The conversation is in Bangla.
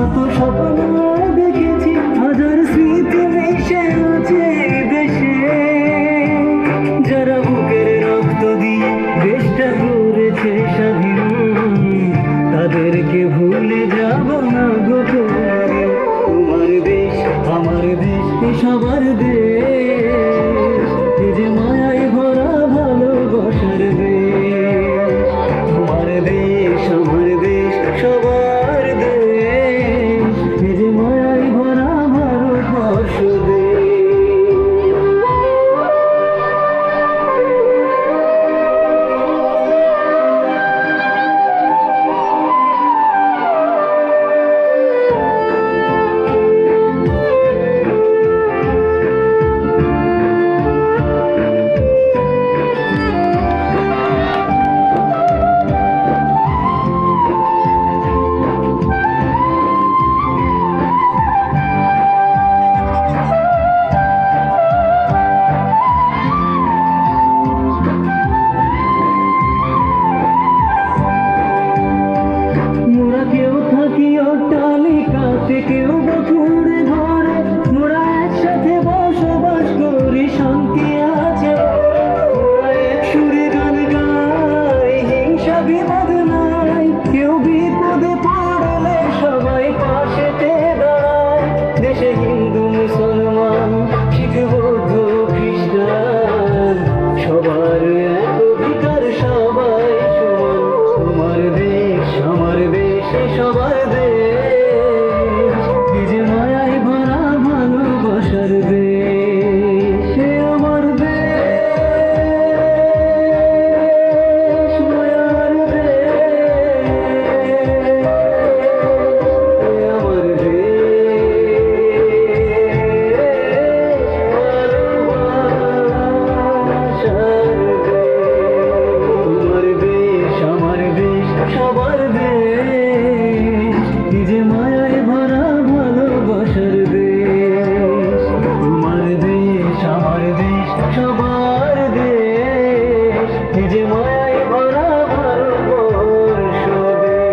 কত স্বপ্ন দেখেছি, হাজার স্মৃতি মিশে আছে দেশে। যারা বুকের রক্ত দিয়ে দেশটা করেছে স্বাধীন, তাদেরকে ভুলে যাব না গো কোনোদিন। তোমার দেশ আমার দেশ সবার দেশ, এই যে মায়ায় ভরা ভালোবাসার দেশ। তোমার দেশ আমার দেশ সবার দেশ, এই যে মায়ায় ভরা ভারতবর্ষ দেশ। কেউ থাকি অট্টালিকাতে, কেউ বকুড়ে ঘরে, মোরা একসাথে বসবাস করি, শান্তি আছে। মোরা এক সুরে গান গাই, হিংসা বিবাদ নাই। কেউ বিপদে পড়লে সবাই পাশেতে দাঁড়ায়। দেশে হিন্দু মুসলমান শিখ বৌদ্ধ খ্রিস্টান, সবার এক অধিকার, সবাই সমান। তোমার দেশ আমার দেশ সবার দেশ, এই যে মায়ায় ভরা ভালোবাসার দেশ। আমার দেশ মায়ার দেশ, আমার দেশ ভালোবাসার দেশ। তোমার দেশ আমার দেশ সবার দেশ, এই যে মায়ায় ভরা ভালোবাসার দেশ। তোমার দেশ আমার দেশ সবার দেশ, এই যে মায়ায় ভরা ভারতবর্ষ দেশ।